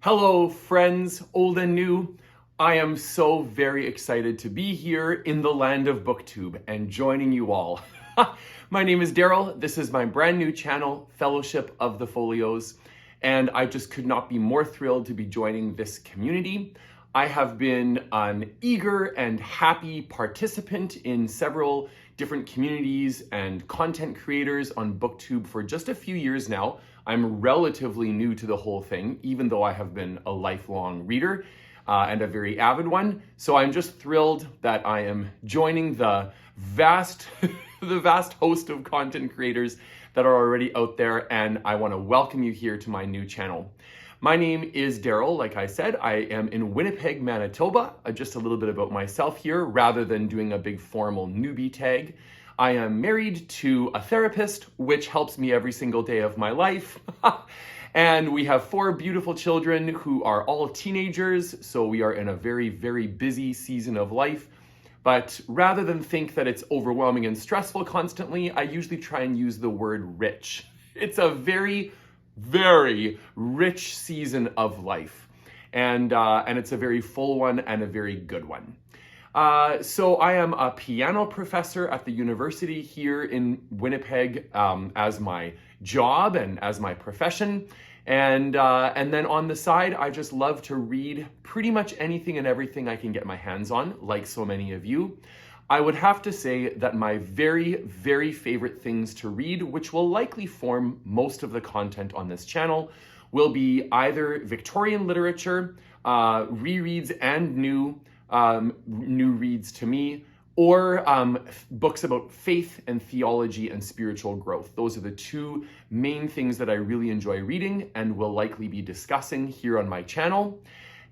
Hello, friends, old and new. I am so very excited to be here in the land of BookTube and joining you all. My name is Daryl. This is my brand new channel, Fellowship of the Folios, and I just could not be more thrilled to be joining this community. I have been an eager and happy participant in several different communities and content creators on BookTube for just a few years now. I'm relatively new to the whole thing, even though I have been a lifelong reader and a very avid one. So I'm just thrilled that I am joining the vast, the vast host of content creators that are already out there, and I want to welcome you here to my new channel. My name is Daryl. Like I said, I am in Winnipeg, Manitoba. Just a little bit about myself here, rather than doing a big formal newbie tag. I am married to a therapist, which helps me every single day of my life. And we have 4 beautiful children who are all teenagers, so we are in a very, very busy season of life. But rather than think that it's overwhelming and stressful constantly, I usually try and use the word rich. It's a very, very rich season of life. And it's a very full one and a very good one. So I am a piano professor at the university here in Winnipeg as my job and as my profession. And then on the side, I just love to read pretty much anything and everything I can get my hands on, like so many of you. I would have to say that my very, very favorite things to read, which will likely form most of the content on this channel, will be either Victorian literature, rereads and new reads to me, or books about faith and theology and spiritual growth. Those are the 2 main things that I really enjoy reading and will likely be discussing here on my channel.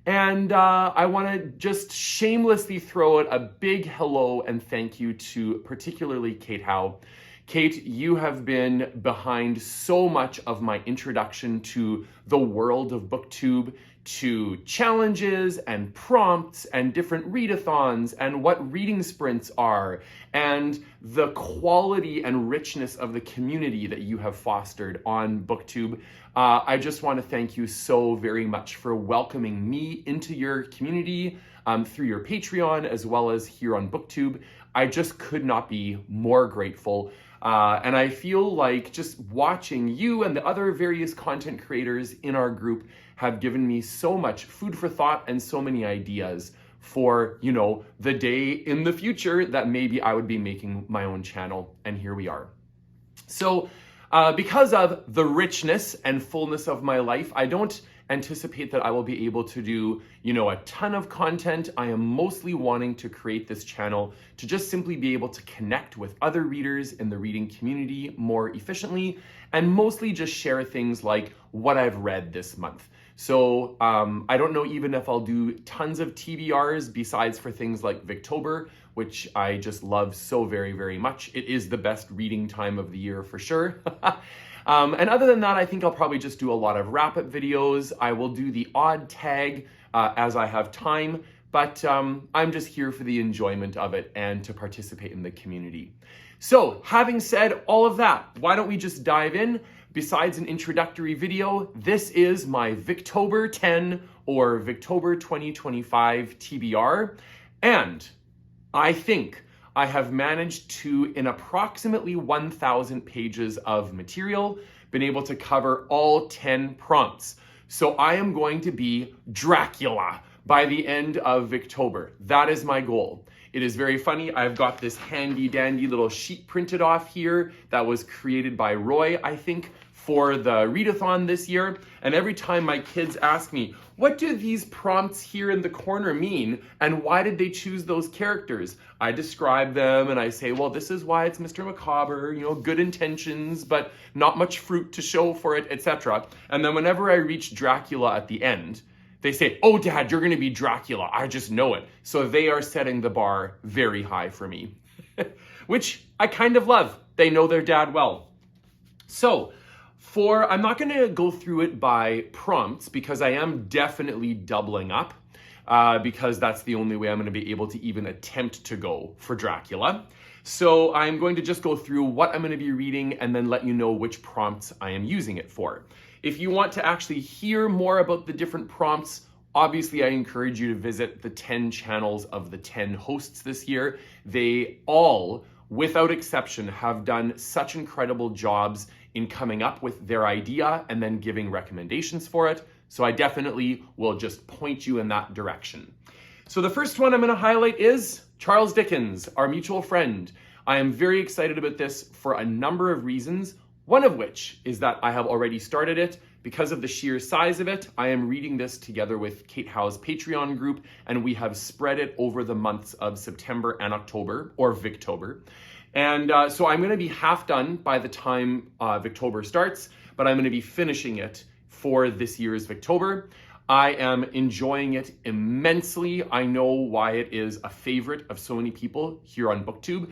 And I want to just shamelessly throw out a big hello and thank you to particularly Kate Howe. Kate, you have been behind so much of my introduction to the world of BookTube, to challenges and prompts and different readathons and what reading sprints are, and the quality and richness of the community that you have fostered on BookTube. I just want to thank you so very much for welcoming me into your community through your Patreon as well as here on BookTube. I just could not be more grateful. And I feel like just watching you and the other various content creators in our group have given me so much food for thought and so many ideas for, you know, the day in the future that maybe I would be making my own channel. And here we are. So because of the richness and fullness of my life, I don't anticipate that I will be able to do, a ton of content. I am mostly wanting to create this channel to just simply be able to connect with other readers in the reading community more efficiently, and mostly just share things like what I've read this month. So I don't know even if I'll do tons of TBRs besides for things like Victober, which I just love so very, very much. It is the best reading time of the year for sure. And other than that, I think I'll probably just do a lot of wrap-up videos. I will do the odd tag as I have time, but I'm just here for the enjoyment of it and to participate in the community. So having said all of that, why don't we just dive in? Besides an introductory video, this is my Victober 10 or Victober 2025 TBR, and I think I have managed to, in approximately 1,000 pages of material, been able to cover all 10 prompts. So I am going to be Dracula by the end of Victober. That is my goal. It is very funny. I've got this handy dandy little sheet printed off here that was created by Roy, I think, for the readathon this year. And every time my kids ask me, what do these prompts here in the corner mean? And why did they choose those characters? I describe them and I say, well, this is why it's Mr. Macabre, good intentions, but not much fruit to show for it, etc. And then whenever I reach Dracula at the end, they say, oh, Dad, you're going to be Dracula. I just know it. So they are setting the bar very high for me, which I kind of love. They know their dad well. So I'm not going to go through it by prompts because I am definitely doubling up because that's the only way I'm going to be able to even attempt to go for Dracula. So I'm going to just go through what I'm going to be reading and then let you know which prompts I am using it for. If you want to actually hear more about the different prompts, obviously I encourage you to visit the 10 channels of the 10 hosts this year. They all, without exception, have done such incredible jobs in coming up with their idea and then giving recommendations for it. So I definitely will just point you in that direction. So the first one I'm going to highlight is Charles Dickens, Our Mutual Friend. I am very excited about this for a number of reasons, one of which is that I have already started it. Because of the sheer size of it, I am reading this together with Kate Howe's Patreon group, and we have spread it over the months of September and October, or Victober. And so I'm going to be half done by the time Victober starts, but I'm going to be finishing it for this year's Victober. I am enjoying it immensely. I know why it is a favorite of so many people here on BookTube.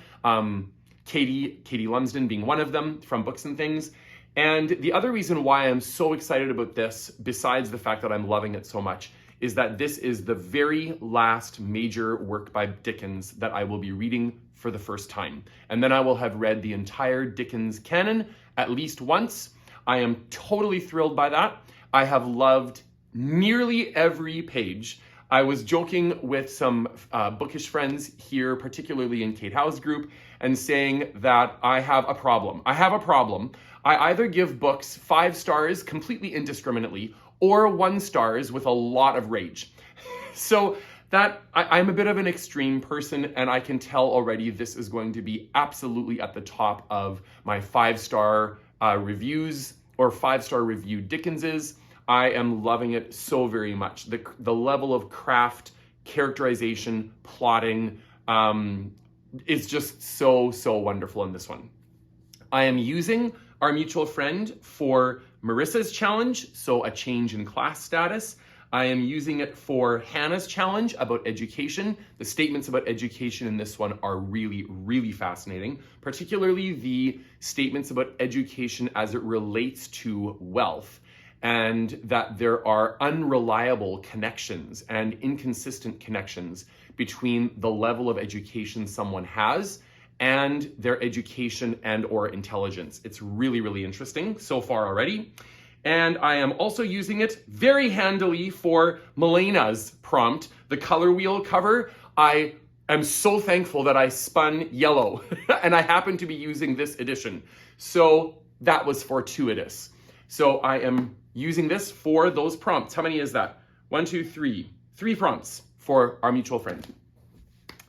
Katie Lumsden being one of them from Books and Things. And the other reason why I'm so excited about this, besides the fact that I'm loving it so much, is that this is the very last major work by Dickens that I will be reading for the first time. And then I will have read the entire Dickens canon at least once. I am totally thrilled by that. I have loved nearly every page. I was joking with some bookish friends here, particularly in Kate Howe's group, and saying that I have a problem. I either give books 5 stars completely indiscriminately or 1 stars with a lot of rage. So that I'm a bit of an extreme person, and I can tell already this is going to be absolutely at the top of my 5-star reviews or 5-star review Dickenses. I am loving it so very much. The level of craft, characterization, plotting is just so wonderful in this one. I am using Our Mutual Friend for Marissa's challenge, so a change in class status. I am using it for Hannah's challenge about education. The statements about education in this one are really fascinating, particularly the statements about education as it relates to wealth, and that there are unreliable connections and inconsistent connections between the level of education someone has and their education and or intelligence. It's really interesting so far already. And I am also using it very handily for Melena's prompt, the color wheel cover. I am so thankful that I spun yellow and I happen to be using this edition. So that was fortuitous. So I am using this for those prompts. How many is that? 1, 2, 3. 3 prompts for Our Mutual Friend.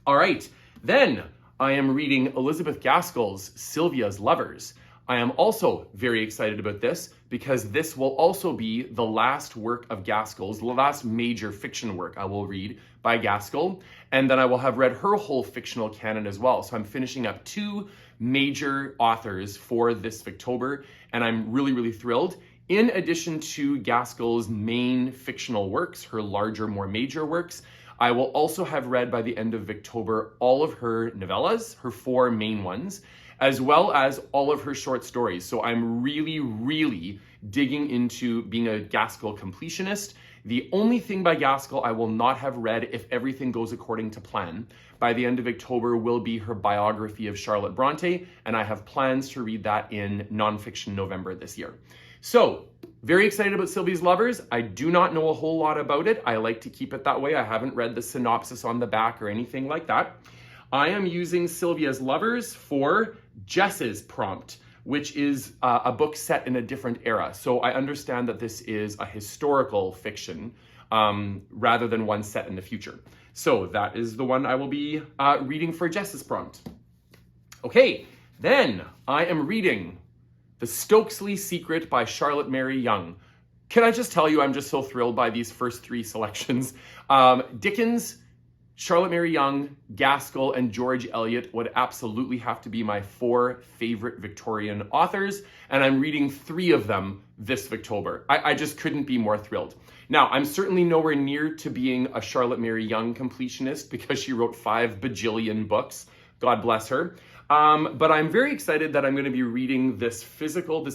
All right, then I am reading Elizabeth Gaskell's Sylvia's Lovers. I am also very excited about this because this will also be the last work of Gaskell's, the last major fiction work I will read by Gaskell, and then I will have read her whole fictional canon as well. So I'm finishing up 2 major authors for this Victober, and I'm really thrilled. In addition to Gaskell's main fictional works, her larger, more major works, I will also have read by the end of Victober all of her novellas, her 4 main ones, as well as all of her short stories. So I'm really digging into being a Gaskell completionist. The only thing by Gaskell I will not have read, if everything goes according to plan, by the end of October will be her biography of Charlotte Bronte, and I have plans to read that in nonfiction November this year. So, very excited about Sylvia's Lovers. I do not know a whole lot about it. I like to keep it that way. I haven't read the synopsis on the back or anything like that. I am using Sylvia's Lovers for Jess's prompt, which is a book set in a different era. So I understand that this is a historical fiction rather than one set in the future. So that is the one I will be reading for Jess's prompt. Okay, then I am reading The Stokesley Secret by Charlotte Mary Yonge. Can I just tell you, I'm just so thrilled by these first 3 selections. Dickens, Charlotte Mary Yonge, Gaskell, and George Eliot would absolutely have to be my 4 favorite Victorian authors, and I'm reading 3 of them this Victober. I just couldn't be more thrilled. Now, I'm certainly nowhere near to being a Charlotte Mary Yonge completionist because she wrote 5 bajillion books. God bless her. But I'm very excited that I'm going to be reading this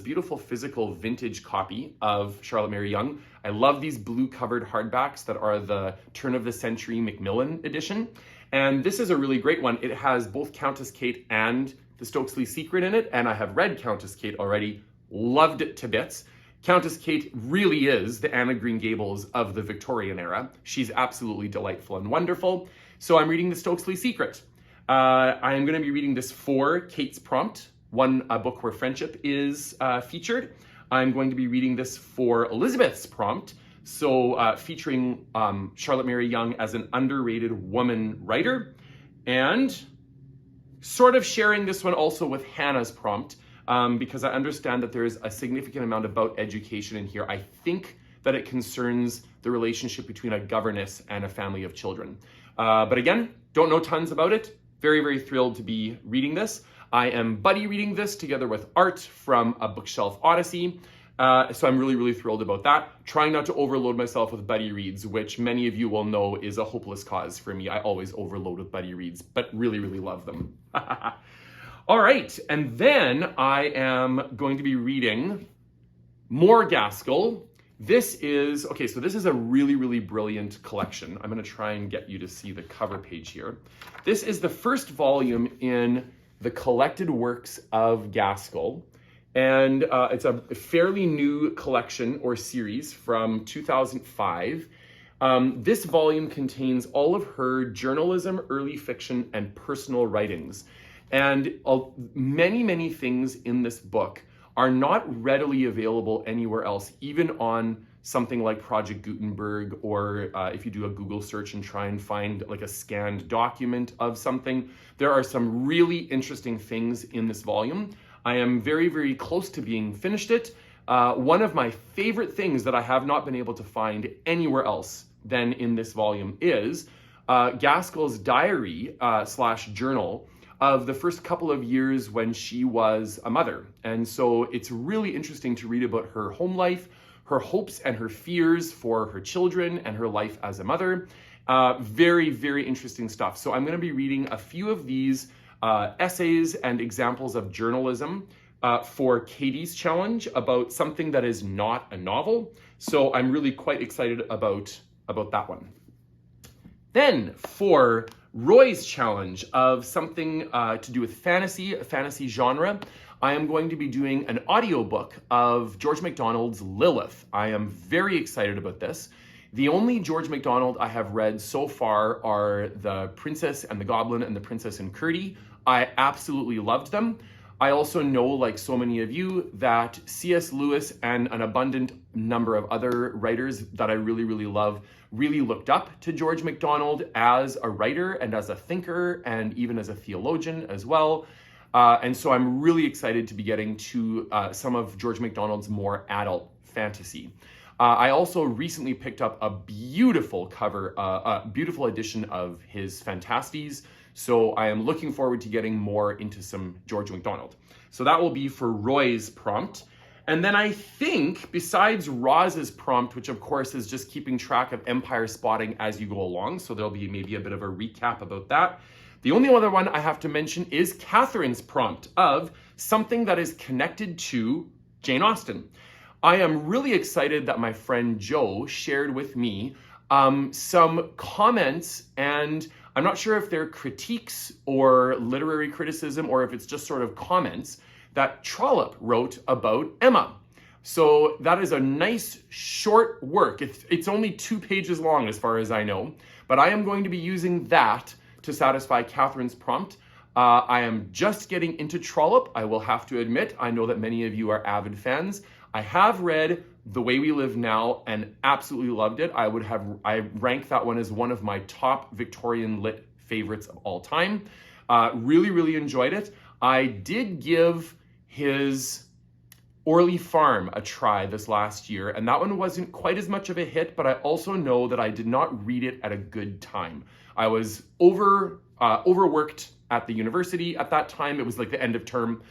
beautiful physical vintage copy of Charlotte Mary Yonge. I love these blue-covered hardbacks that are the turn-of-the-century Macmillan edition. And this is a really great one. It has both Countess Kate and The Stokesley Secret in it, and I have read Countess Kate already, loved it to bits. Countess Kate really is the Anne of Green Gables of the Victorian era. She's absolutely delightful and wonderful. So I'm reading The Stokesley Secret. I am going to be reading this for Kate's prompt, a book where friendship is featured. I'm going to be reading this for Elizabeth's prompt, so featuring Charlotte Mary Yonge as an underrated woman writer, and sort of sharing this one also with Hannah's prompt, because I understand that there is a significant amount about education in here. I think that it concerns the relationship between a governess and a family of children. But again, don't know tons about it. Very, very thrilled to be reading this. I am buddy reading this together with Art from A Bookshelf Odyssey. So I'm really, really thrilled about that. Trying not to overload myself with buddy reads, which many of you will know is a hopeless cause for me. I always overload with buddy reads, but really, really love them. All right, and then I am going to be reading more Gaskell. This is a really, really brilliant collection. I'm gonna try and get you to see the cover page here. This is the first volume in the collected works of Gaskell. And it's a fairly new collection or series from 2005. This volume contains all of her journalism, early fiction, and personal writings. And many, many things in this book are not readily available anywhere else, even on something like Project Gutenberg, or if you do a Google search and try and find like a scanned document of something. There are some really interesting things in this volume. I am very, very close to being finished it. One of my favorite things that I have not been able to find anywhere else than in this volume is Gaskell's diary / journal of the first couple of years when she was a mother. And so it's really interesting to read about her home life, her hopes and her fears for her children, and her life as a mother. Very, very interesting stuff. So I'm going to be reading a few of these essays and examples of journalism for Katie's challenge about something that is not a novel. So I'm really quite excited about that one. Then for Roy's challenge of something to do with fantasy genre, I am going to be doing an audiobook of George MacDonald's Lilith. I am very excited about this. The only George MacDonald I have read so far are The Princess and the Goblin and The Princess and Curdie. I absolutely loved them. I also know, like so many of you, that C.S. Lewis and an abundant number of other writers that I really, really love really looked up to George MacDonald as a writer and as a thinker and even as a theologian as well. And so I'm really excited to be getting to some of George MacDonald's more adult fantasy. I also recently picked up a beautiful beautiful edition of his Fantasties. So I am looking forward to getting more into some George MacDonald. So that will be for Roy's prompt. And then I think, besides Roz's prompt, which of course is just keeping track of empire spotting as you go along, so there'll be maybe a bit of a recap about that. The only other one I have to mention is Catherine's prompt of something that is connected to Jane Austen. I am really excited that my friend Joe shared with me some comments, and I'm not sure if they're critiques or literary criticism or if it's just sort of comments that Trollope wrote about Emma. So that is a nice short work. It's only 2 pages long as far as I know, but I am going to be using that to satisfy Catherine's prompt. I am just getting into Trollope, I will have to admit. I know that many of you are avid fans. I have read The Way We Live Now and absolutely loved it. I rank that one as one of my top Victorian lit favorites of all time. Really, really enjoyed it. I did give his Orley Farm a try this last year, and that one wasn't quite as much of a hit, but I also know that I did not read it at a good time. I was overworked at the university at that time. It was like the end of term.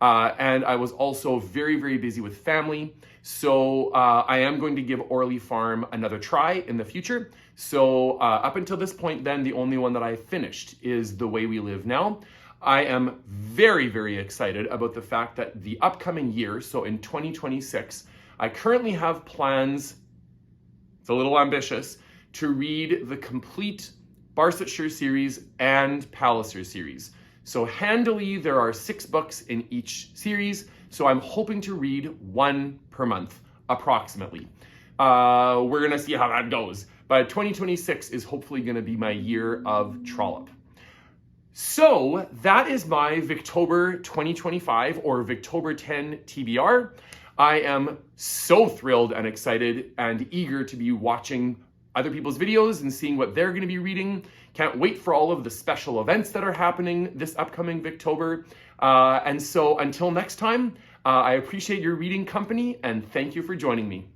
And I was also very, very busy with family. So I am going to give Orley Farm another try in the future. So up until this point then, the only one that I finished is The Way We Live Now. I am very, very excited about the fact that the upcoming year, so in 2026, I currently have plans, it's a little ambitious, to read the complete Barsetshire series and Palliser series. So handily, there are 6 books in each series, so I'm hoping to read 1 per month. approximately. We're gonna see how that goes. But 2026 is hopefully gonna be my year of Trollope. So that is my Victober 2025 or Victober 10 TBR. I am so thrilled and excited and eager to be watching other people's videos and seeing what they're going to be reading. Can't wait for all of the special events that are happening this upcoming Victober. And so until next time, I appreciate your reading company and thank you for joining me.